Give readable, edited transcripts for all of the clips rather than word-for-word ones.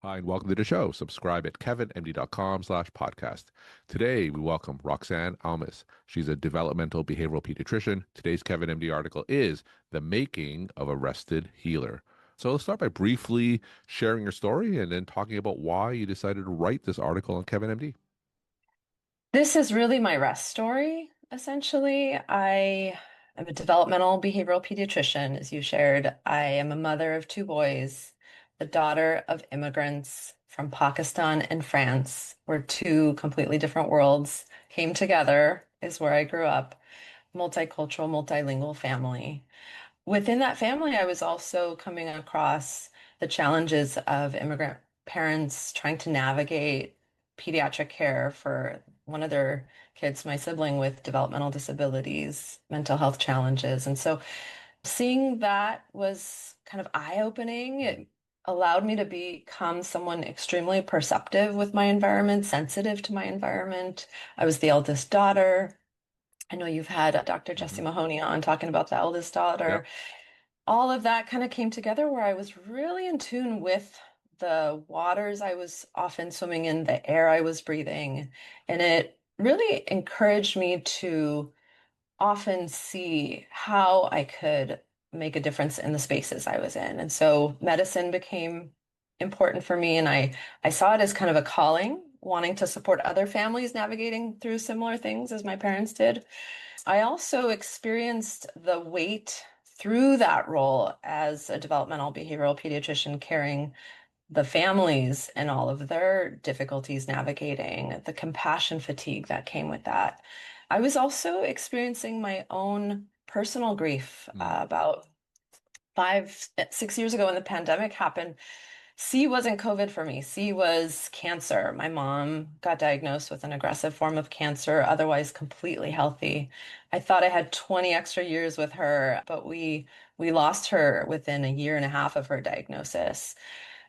Hi, and welcome to the show. Subscribe at kevinmd.com/podcast. Today, we welcome Roxanne Almas. She's a developmental behavioral pediatrician. Today's Kevin MD article is The Making of a Rested Healer. So let's start by briefly sharing your story and then talking about why you decided to write this article on Kevin MD. This is really my rest story, essentially. I am a developmental behavioral pediatrician, as you shared. I am a mother of two boys, the daughter of immigrants from Pakistan and France, where two completely different worlds came together, is where I grew up. Multicultural, multilingual family. Within that family, I was also coming across the challenges of immigrant parents trying to navigate pediatric care for one of their kids, my sibling with developmental disabilities, mental health challenges. And so seeing that was kind of eye-opening. It allowed me to become someone extremely perceptive with my environment, sensitive to my environment. I was the eldest daughter. I know you've had Dr. Jesse Hmm. Mahoney on talking about the eldest daughter. Yep. All of that kind of came together where I was really in tune with the waters I was often swimming in, the air I was breathing. And it really encouraged me to often see how I could make a difference in the spaces I was in. And so medicine became important for me. And I saw it as kind of a calling, wanting to support other families navigating through similar things as my parents did. I also experienced the weight through that role as a developmental behavioral pediatrician, carrying the families and all of their difficulties navigating, the compassion fatigue that came with that. I was also experiencing my own personal grief Mm. about 6 years ago when the pandemic happened. C wasn't COVID for me. C was cancer. My mom got diagnosed with an aggressive form of cancer, otherwise completely healthy. I thought I had 20 extra years with her, but we lost her within a year and a half of her diagnosis.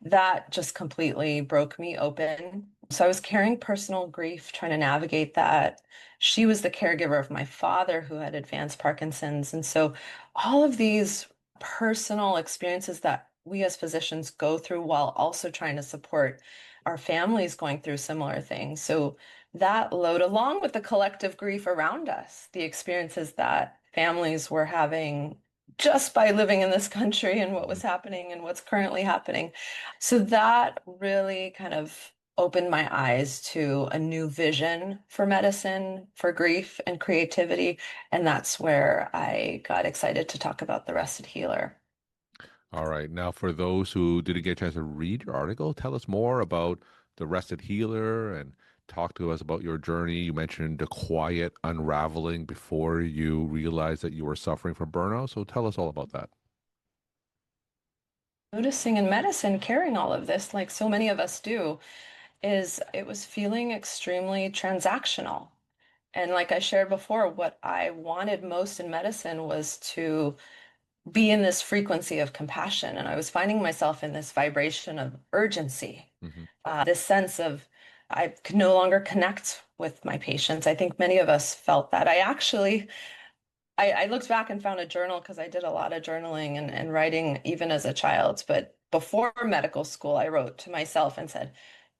That just completely broke me open. So I was carrying personal grief, trying to navigate that. She was the caregiver of my father who had advanced Parkinson's. And so all of these personal experiences that we as physicians go through while also trying to support our families going through similar things. So that load, along with the collective grief around us, the experiences that families were having just by living in this country and what was Mhm. happening and what's currently happening. So that really kind of opened my eyes to a new vision for medicine, for grief and creativity. And that's where I got excited to talk about the Rested Healer. All right. Now, for those who didn't get a chance to read your article, tell us more about the Rested Healer and talk to us about your journey. You mentioned the quiet unraveling before you realized that you were suffering from burnout. So tell us all about that. Noticing in medicine, carrying all of this, like so many of us do, is it was feeling extremely transactional. And like I shared before, what I wanted most in medicine was to be in this frequency of compassion. And I was finding myself in this vibration of urgency, Hmm. this sense of I could no longer connect with my patients. I think many of us felt that. I looked back and found a journal because I did a lot of journaling and writing even as a child. But before medical school, I wrote to myself and said,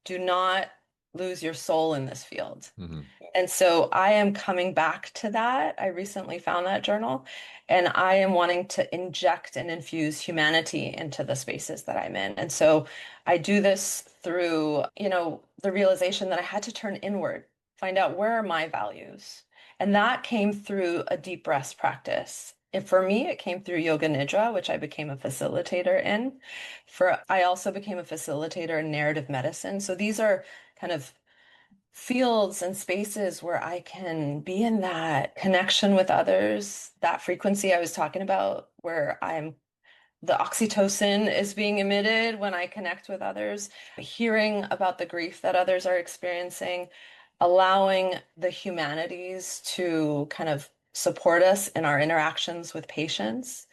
do not lose your soul in this field. Hmm. And so I am coming back to that. I recently found that journal, and I am wanting to inject and infuse humanity into the spaces that I'm in. And so I do this through, the realization that I had to turn inward, find out where are my values. And that came through a deep rest practice. And for me, it came through Yoga Nidra, which I became a facilitator in. I also became a facilitator in narrative medicine. So these are kind of fields and spaces where I can be in that connection with others, that frequency I was talking about, where the oxytocin is being emitted when I connect with others, hearing about the grief that others are experiencing, allowing the humanities to kind of support us in our interactions with patients.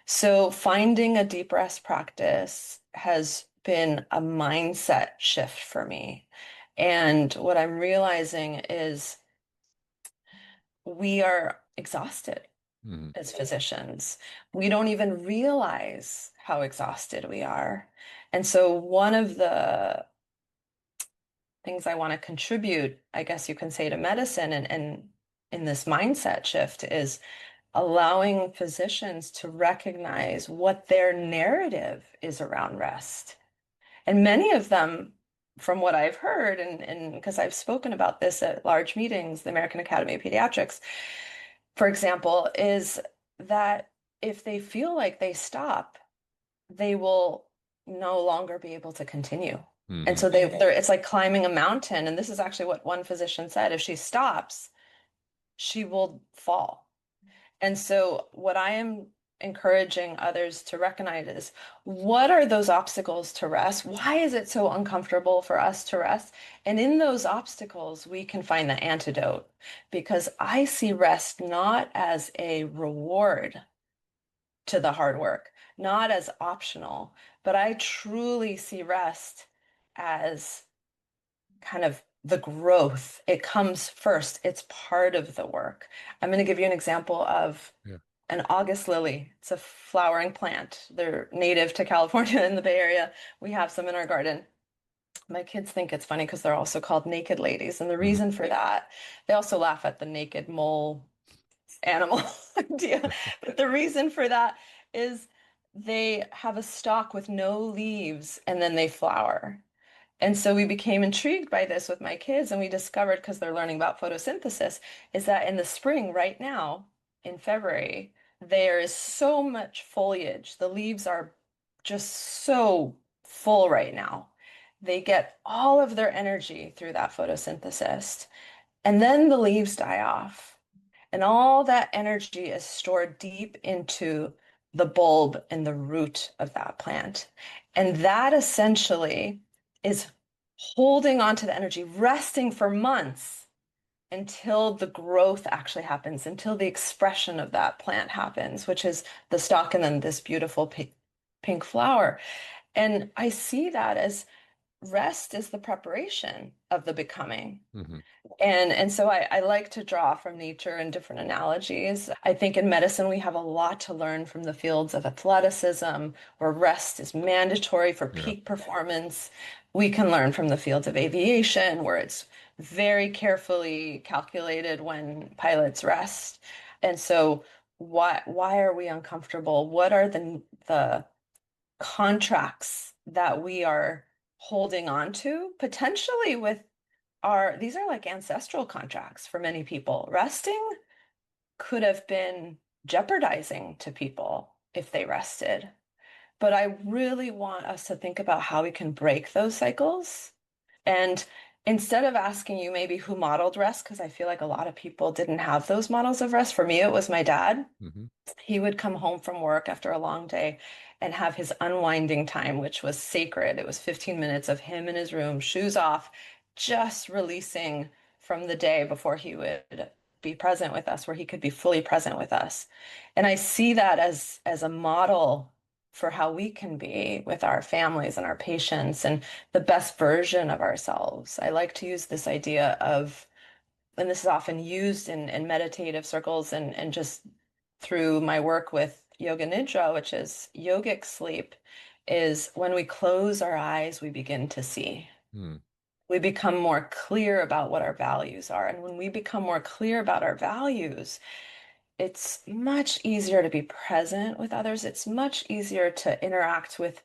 So finding a deep rest practice has been a mindset shift for me. And what I'm realizing is we are exhausted. Mm-hmm. as physicians. We don't even realize how exhausted we are. And so, one of the things I want to contribute, I guess you can say, to medicine and in this mindset shift is allowing physicians to recognize what their narrative is around rest. And many of them, from what I've heard, and because I've spoken about this at large meetings, the American Academy of Pediatrics, for example, is that if they feel like they stop, they will no longer be able to continue. And Mm-hmm. so it's like climbing a mountain. And this is actually what one physician said. If she stops, she will fall. And so, what I am encouraging others to recognize is what are those obstacles to rest? Why is it so uncomfortable for us to rest? And in those obstacles, we can find the antidote because I see rest not as a reward to the hard work, not as optional, but I truly see rest as kind of the growth. It comes first, it's part of the work. I'm going to give you an example of Yeah. an August lily. It's a flowering plant. They're native to California in the Bay Area. We have some in our garden. My kids think it's funny because they're also called naked ladies. And the Mm-hmm. reason for that, they also laugh at the naked mole animal idea. But the reason for that is they have a stalk with no leaves and then they flower. And so we became intrigued by this with my kids, and we discovered, because they're learning about photosynthesis, is that in the spring, right now, in February, there is so much foliage. The leaves are just so full right now. They get all of their energy through that photosynthesis. And then the leaves die off. And all that energy is stored deep into the bulb and the root of that plant. And that essentially is holding on to the energy, resting for months until the growth actually happens, until the expression of that plant happens, which is the stalk and then this beautiful pink flower. And I see that as rest is the preparation of the becoming. Mm-hmm. And so I like to draw from nature and different analogies. I think in medicine, we have a lot to learn from the fields of athleticism, where rest is mandatory for Yeah. peak performance. We can learn from the fields of aviation, where it's very carefully calculated when pilots rest. And so why are we uncomfortable? What are the contracts that we are holding on to, potentially with these are like ancestral contracts for many people. Resting could have been jeopardizing to people if they rested. But I really want us to think about how we can break those cycles. And instead of asking you maybe who modeled rest, because I feel like a lot of people didn't have those models of rest. For me, it was my dad. Mm-hmm. He would come home from work after a long day and have his unwinding time, which was sacred. It was 15 minutes of him in his room, shoes off, just releasing from the day before he would be present with us, where he could be fully present with us. And I see that as a model for how we can be with our families and our patients and the best version of ourselves. I like to use this idea of, and this is often used in meditative circles and just through my work with Yoga Nidra, which is yogic sleep, is when we close our eyes, we begin to see. Mm-hmm. We become more clear about what our values are. And when we become more clear about our values, it's much easier to be present with others. It's much easier to interact with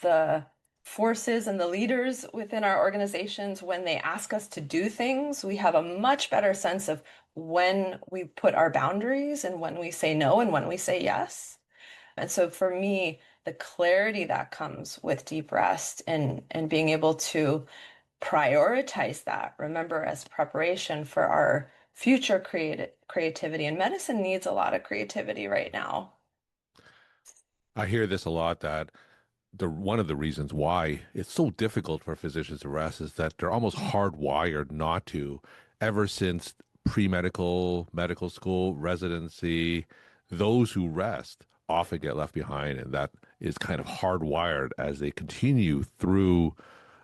the forces and the leaders within our organizations. When they ask us to do things, we have a much better sense of when we put our boundaries and when we say no and when we say yes. And so for me, the clarity that comes with deep rest and being able to prioritize that, remember, as preparation for our future creativity. And medicine needs a lot of creativity right now. I hear this a lot that the one of the reasons why it's so difficult for physicians to rest is that they're almost hardwired not to ever since pre-medical, medical school, residency. Those who rest often get left behind, and that is kind of hardwired as they continue through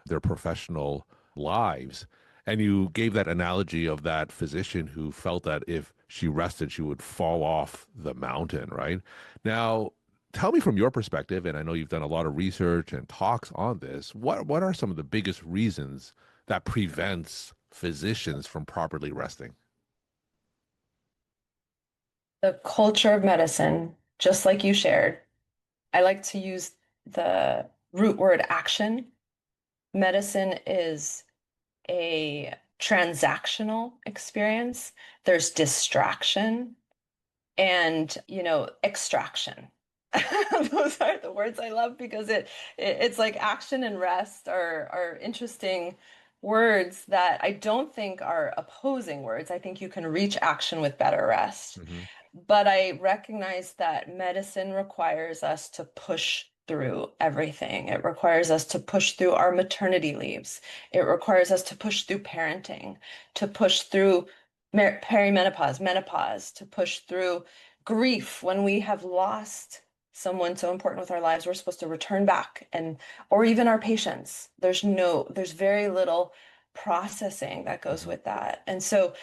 their professional lives. And you gave that analogy of that physician who felt that if she rested, she would fall off the mountain, right? Now, tell me from your perspective, and I know you've done a lot of research and talks on this, what are some of the biggest reasons that prevents physicians from properly resting? The culture of medicine, just like you shared, I like to use the root word action. Medicine is a transactional experience. There's distraction and, extraction. Those are the words I love because it's like action and rest are interesting words that I don't think are opposing words. I think you can reach action with better rest. Hmm. But I recognize that medicine requires us to push through everything. It requires us to push through our maternity leaves. It requires us to push through parenting, to push through perimenopause, menopause, to push through grief when we have lost someone so important with our lives. We're supposed to return back or even our patients. There's very little processing that goes Hmm. with that. And so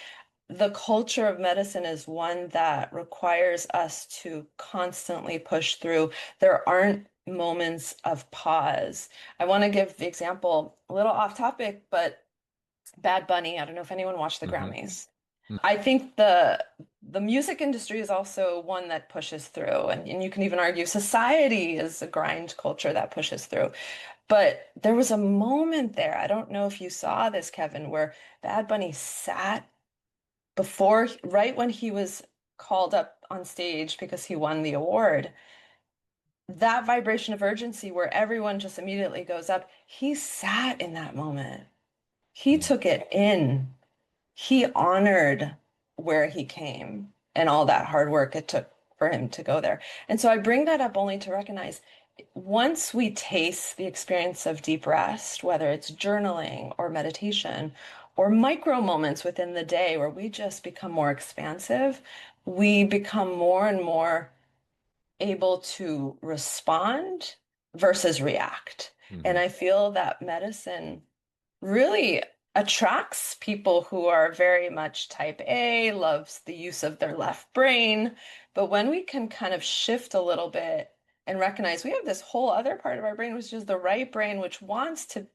the culture of medicine is one that requires us to constantly push through. There aren't moments of pause. I want to give the example a little off topic, but Bad Bunny, I don't know if anyone watched the Hmm. Grammys. I think the music industry is also one that pushes through, and you can even argue society is a grind culture that pushes through. But there was a moment there, I don't know if you saw this, Kevin, where Bad Bunny sat right when he was called up on stage because he won the award, that vibration of urgency where everyone just immediately goes up, he sat in that moment. He took it in. He honored where he came and all that hard work it took for him to go there. And so I bring that up only to recognize once we taste the experience of deep rest, whether it's journaling or meditation or micro moments within the day where we just become more expansive, we become more and more able to respond versus react. And Hmm. I feel that medicine really attracts people who are very much type A, loves the use of their left brain. But when we can kind of shift a little bit and recognize we have this whole other part of our brain, which is the right brain, which wants to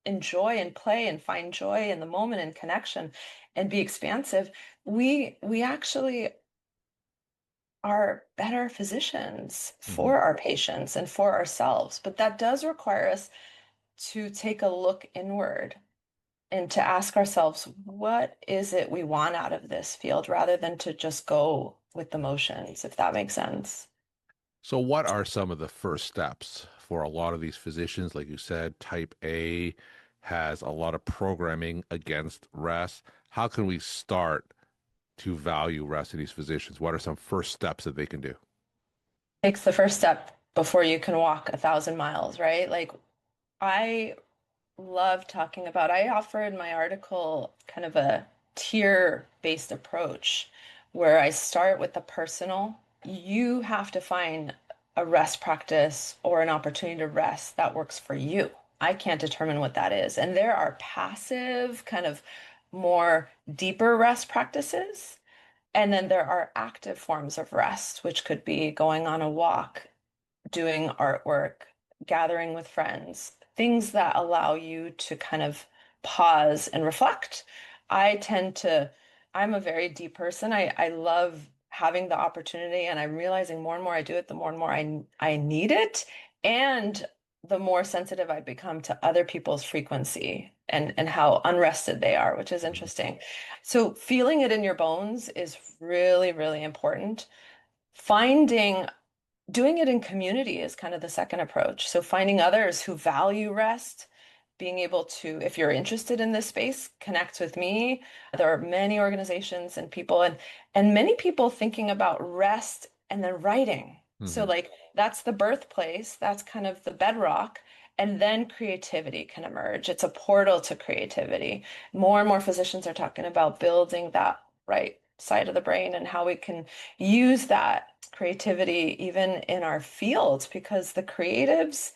enjoy and play and find joy in the moment and connection and be expansive, we actually are better physicians Hmm. for our patients and for ourselves. But that does require us to take a look inward and to ask ourselves, what is it we want out of this field rather than to just go with the motions, if that makes sense. So, what are some of the first steps for a lot of these physicians? Like you said, type A has a lot of programming against rest. How can we start to value rest in these physicians? What are some first steps that they can do? Takes the first step before you can walk 1,000 miles, right? Like I love talking about, I offer in my article kind of a tier-based approach where I start with the personal. You have to find a rest practice or an opportunity to rest that works for you. I can't determine what that is. And there are passive, kind of more deeper rest practices. And then there are active forms of rest, which could be going on a walk, doing artwork, gathering with friends, things that allow you to kind of pause and reflect. I tend to, I'm a very deep person. I love having the opportunity, and I'm realizing more and more I do it, the more and more I need it. And the more sensitive I become to other people's frequency and how unrested they are, which is Mhm. interesting. So feeling it in your bones is really, really important. Finding Doing it in community is kind of the second approach. So finding others who value rest, being able to, if you're interested in this space, connect with me. There are many organizations and people and many people thinking about rest and then writing. So Hmm. like that's the birthplace, that's kind of the bedrock, and then creativity can emerge. It's a portal to creativity. More and more physicians are talking about building that right side of the brain and how we can use that creativity even in our fields because the creatives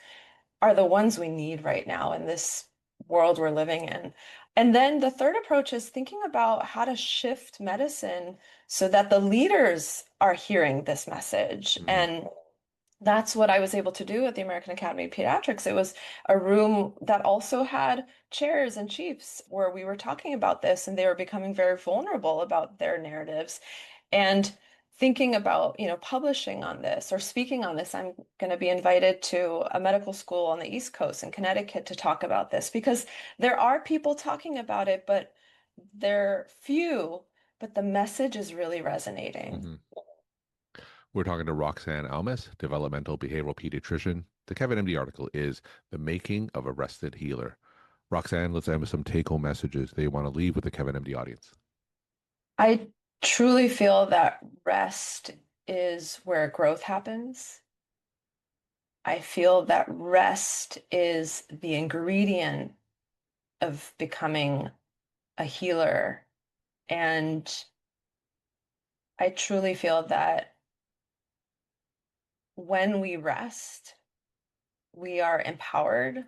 are the ones we need right now in this world we're living in. And then the third approach is thinking about how to shift medicine so that the leaders are hearing this message. Mm, And that's what I was able to do at the American Academy of Pediatrics. It was a room that also had chairs and chiefs where we were talking about this, and they were becoming very vulnerable about their narratives. And thinking about, publishing on this or speaking on this, I'm going to be invited to a medical school on the East Coast in Connecticut to talk about this because there are people talking about it, but they're few, but the message is really resonating. mhm. We're talking to Roxanne Almas, developmental behavioral pediatrician. The Kevin MD article is The Making of a Rested Healer. Roxanne, let's end with some take home messages that you want to leave with the Kevin MD audience. I truly feel that rest is where growth happens. I feel that rest is the ingredient of becoming a healer. And I truly feel that when we rest, we are empowered.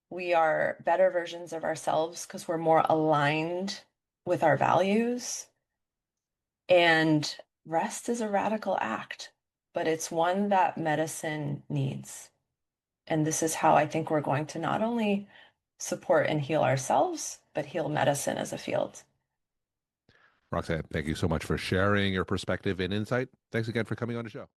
We are better versions of ourselves because we're more aligned with our values. And rest is a radical act, but it's one that medicine needs. And this is how I think we're going to not only support and heal ourselves, but heal medicine as a field. Roxanne, thank you so much for sharing your perspective and insight. Thanks again for coming on the show.